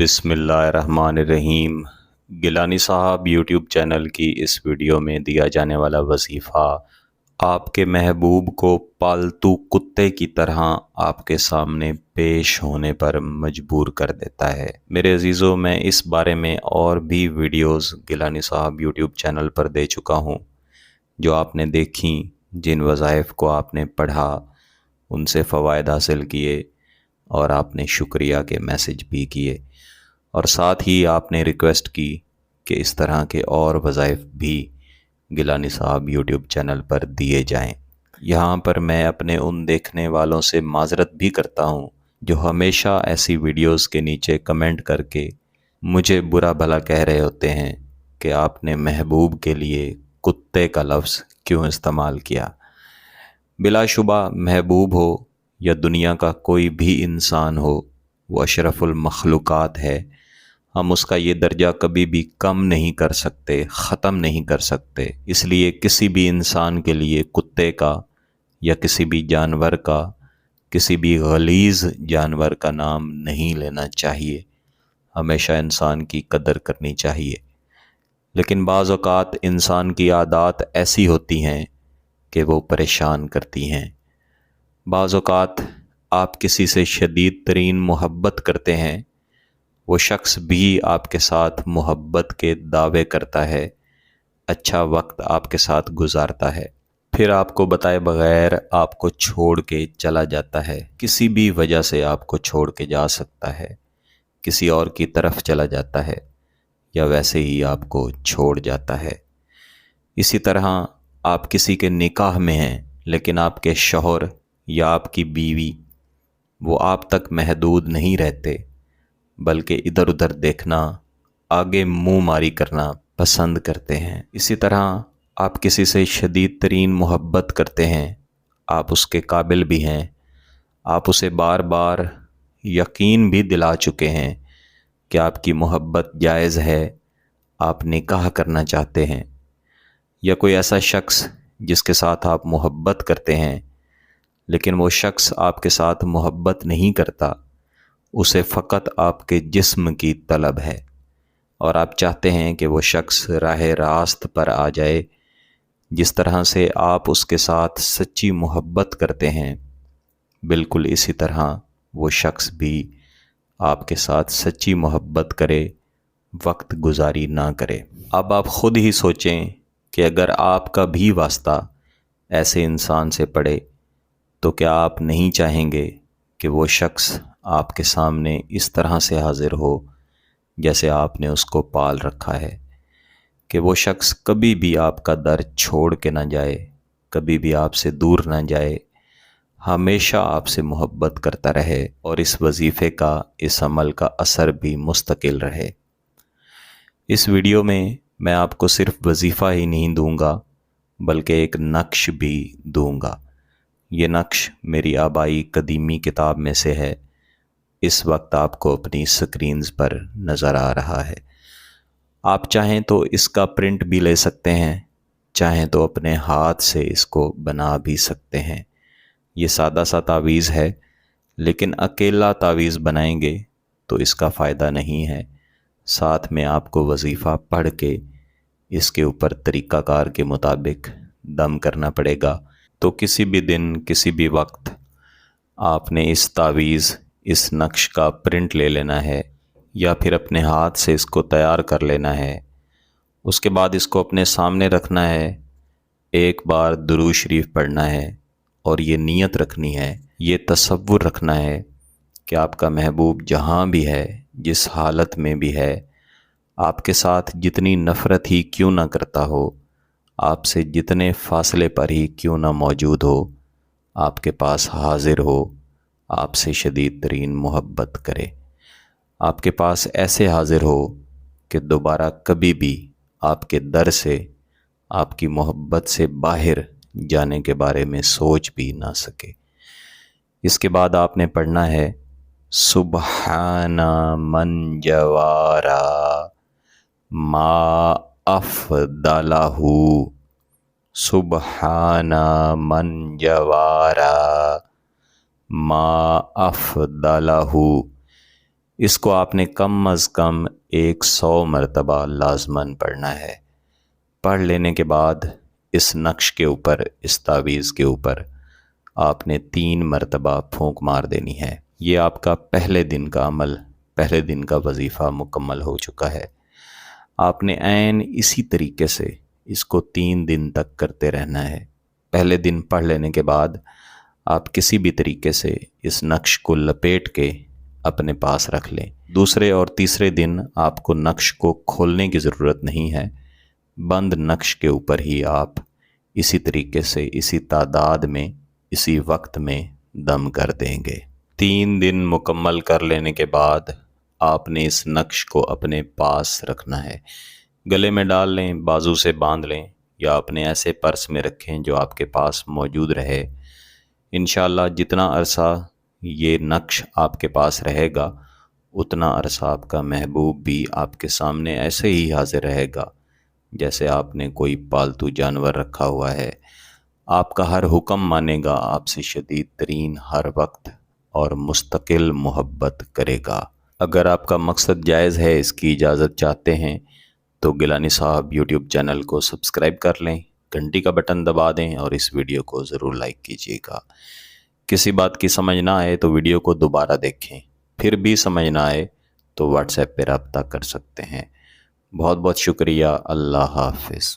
بسم اللہ الرحمن الرحیم۔ گیلانی صاحب یوٹیوب چینل کی اس ویڈیو میں دیا جانے والا وظیفہ آپ کے محبوب کو پالتو کتے کی طرح آپ کے سامنے پیش ہونے پر مجبور کر دیتا ہے۔ میرے عزیزوں، میں اس بارے میں اور بھی ویڈیوز گیلانی صاحب یوٹیوب چینل پر دے چکا ہوں، جو آپ نے دیکھیں، جن وظائف کو آپ نے پڑھا، ان سے فوائد حاصل کیے اور آپ نے شکریہ کے میسج بھی کیے، اور ساتھ ہی آپ نے ریکویسٹ کی کہ اس طرح کے اور وظائف بھی گیلانی صاحب یوٹیوب چینل پر دیے جائیں۔ یہاں پر میں اپنے ان دیکھنے والوں سے معذرت بھی کرتا ہوں جو ہمیشہ ایسی ویڈیوز کے نیچے کمنٹ کر کے مجھے برا بھلا کہہ رہے ہوتے ہیں کہ آپ نے محبوب کے لیے کتے کا لفظ کیوں استعمال کیا۔ بلا شبہ محبوب ہو یا دنیا کا کوئی بھی انسان ہو، وہ اشرف المخلوقات ہے۔ ہم اس کا یہ درجہ کبھی بھی کم نہیں کر سکتے، ختم نہیں کر سکتے۔ اس لیے کسی بھی انسان کے لیے کتے کا یا کسی بھی جانور کا، کسی بھی غلیظ جانور کا نام نہیں لینا چاہیے۔ ہمیشہ انسان کی قدر کرنی چاہیے۔ لیکن بعض اوقات انسان کی عادات ایسی ہوتی ہیں کہ وہ پریشان کرتی ہیں۔ بعض اوقات آپ کسی سے شدید ترین محبت کرتے ہیں، وہ شخص بھی آپ کے ساتھ محبت کے دعوے کرتا ہے، اچھا وقت آپ کے ساتھ گزارتا ہے، پھر آپ کو بتائے بغیر آپ کو چھوڑ کے چلا جاتا ہے۔ کسی بھی وجہ سے آپ کو چھوڑ کے جا سکتا ہے، کسی اور کی طرف چلا جاتا ہے، یا ویسے ہی آپ کو چھوڑ جاتا ہے۔ اسی طرح آپ کسی کے نکاح میں ہیں، لیکن آپ کے شوہر یا آپ کی بیوی وہ آپ تک محدود نہیں رہتے، بلکہ ادھر ادھر دیکھنا، آگے منہ ماری کرنا پسند کرتے ہیں۔ اسی طرح آپ کسی سے شدید ترین محبت کرتے ہیں، آپ اس کے قابل بھی ہیں، آپ اسے بار بار یقین بھی دلا چکے ہیں کہ آپ کی محبت جائز ہے، آپ نکاح کرنا چاہتے ہیں، یا کوئی ایسا شخص جس کے ساتھ آپ محبت کرتے ہیں، لیکن وہ شخص آپ کے ساتھ محبت نہیں کرتا، اسے فقط آپ کے جسم کی طلب ہے، اور آپ چاہتے ہیں کہ وہ شخص راہ راست پر آ جائے۔ جس طرح سے آپ اس کے ساتھ سچی محبت کرتے ہیں، بالکل اسی طرح وہ شخص بھی آپ کے ساتھ سچی محبت کرے، وقت گزاری نہ کرے۔ اب آپ خود ہی سوچیں کہ اگر آپ کا بھی واسطہ ایسے انسان سے پڑے تو کیا آپ نہیں چاہیں گے کہ وہ شخص آپ کے سامنے اس طرح سے حاضر ہو جیسے آپ نے اس کو پال رکھا ہے، کہ وہ شخص کبھی بھی آپ کا در چھوڑ کے نہ جائے، کبھی بھی آپ سے دور نہ جائے، ہمیشہ آپ سے محبت کرتا رہے، اور اس وظیفے کا، اس عمل کا اثر بھی مستقل رہے۔ اس ویڈیو میں آپ کو صرف وظیفہ ہی نہیں دوں گا، بلکہ ایک نقش بھی دوں گا۔ یہ نقش میری آبائی قدیمی کتاب میں سے ہے، اس وقت آپ کو اپنی سکرینز پر نظر آ رہا ہے۔ آپ چاہیں تو اس کا پرنٹ بھی لے سکتے ہیں، چاہیں تو اپنے ہاتھ سے اس کو بنا بھی سکتے ہیں۔ یہ سادہ سا تعویذ ہے، لیکن اکیلا تعویذ بنائیں گے تو اس کا فائدہ نہیں ہے، ساتھ میں آپ کو وظیفہ پڑھ کے اس کے اوپر طریقہ کار کے مطابق دم کرنا پڑے گا۔ تو کسی بھی دن، کسی بھی وقت آپ نے اس تعویذ، اس نقش کا پرنٹ لے لینا ہے، یا پھر اپنے ہاتھ سے اس کو تیار کر لینا ہے۔ اس کے بعد اس کو اپنے سامنے رکھنا ہے، ایک بار درود شریف پڑھنا ہے، اور یہ نیت رکھنی ہے، یہ تصور رکھنا ہے کہ آپ کا محبوب جہاں بھی ہے، جس حالت میں بھی ہے، آپ کے ساتھ جتنی نفرت ہی کیوں نہ کرتا ہو، آپ سے جتنے فاصلے پر ہی کیوں نہ موجود ہو، آپ کے پاس حاضر ہو، آپ سے شدید ترین محبت کرے، آپ کے پاس ایسے حاضر ہو کہ دوبارہ کبھی بھی آپ کے در سے، آپ کی محبت سے باہر جانے کے بارے میں سوچ بھی نہ سکے۔ اس کے بعد آپ نے پڑھنا ہے، سبحان من جوارا ما افضلہ، سبحان من جوارا ما افضلہ۔ اس کو آپ نے کم از کم 100 مرتبہ لازماً پڑھنا ہے۔ پڑھ لینے کے بعد اس نقش کے اوپر، اس تعویذ کے اوپر آپ نے 3 مرتبہ پھونک مار دینی ہے۔ یہ آپ کا پہلے دن کا عمل، پہلے دن کا وظیفہ مکمل ہو چکا ہے۔ آپ نے عین اسی طریقے سے اس کو 3 دن تک کرتے رہنا ہے۔ پہلے دن پڑھ لینے کے بعد آپ کسی بھی طریقے سے اس نقش کو لپیٹ کے اپنے پاس رکھ لیں۔ دوسرے اور تیسرے دن آپ کو نقش کو کھولنے کی ضرورت نہیں ہے، بند نقش کے اوپر ہی آپ اسی طریقے سے، اسی تعداد میں، اسی وقت میں دم کر دیں گے۔ 3 دن مکمل کر لینے کے بعد آپ نے اس نقش کو اپنے پاس رکھنا ہے۔ گلے میں ڈال لیں، بازو سے باندھ لیں، یا اپنے ایسے پرس میں رکھیں جو آپ کے پاس موجود رہے۔ انشاءاللہ جتنا عرصہ یہ نقش آپ کے پاس رہے گا، اتنا عرصہ آپ کا محبوب بھی آپ کے سامنے ایسے ہی حاضر رہے گا جیسے آپ نے کوئی پالتو جانور رکھا ہوا ہے۔ آپ کا ہر حکم مانے گا، آپ سے شدید ترین ہر وقت اور مستقل محبت کرے گا۔ اگر آپ کا مقصد جائز ہے، اس کی اجازت چاہتے ہیں، تو گیلانی صاحب یوٹیوب چینل کو سبسکرائب کر لیں، گھنٹی کا بٹن دبا دیں اور اس ویڈیو کو ضرور لائک کیجیے گا۔ کسی بات کی سمجھ نہ آئے تو ویڈیو کو دوبارہ دیکھیں، پھر بھی سمجھ نہ آئے تو واٹس ایپ پہ رابطہ کر سکتے ہیں۔ بہت بہت شکریہ۔ اللہ حافظ۔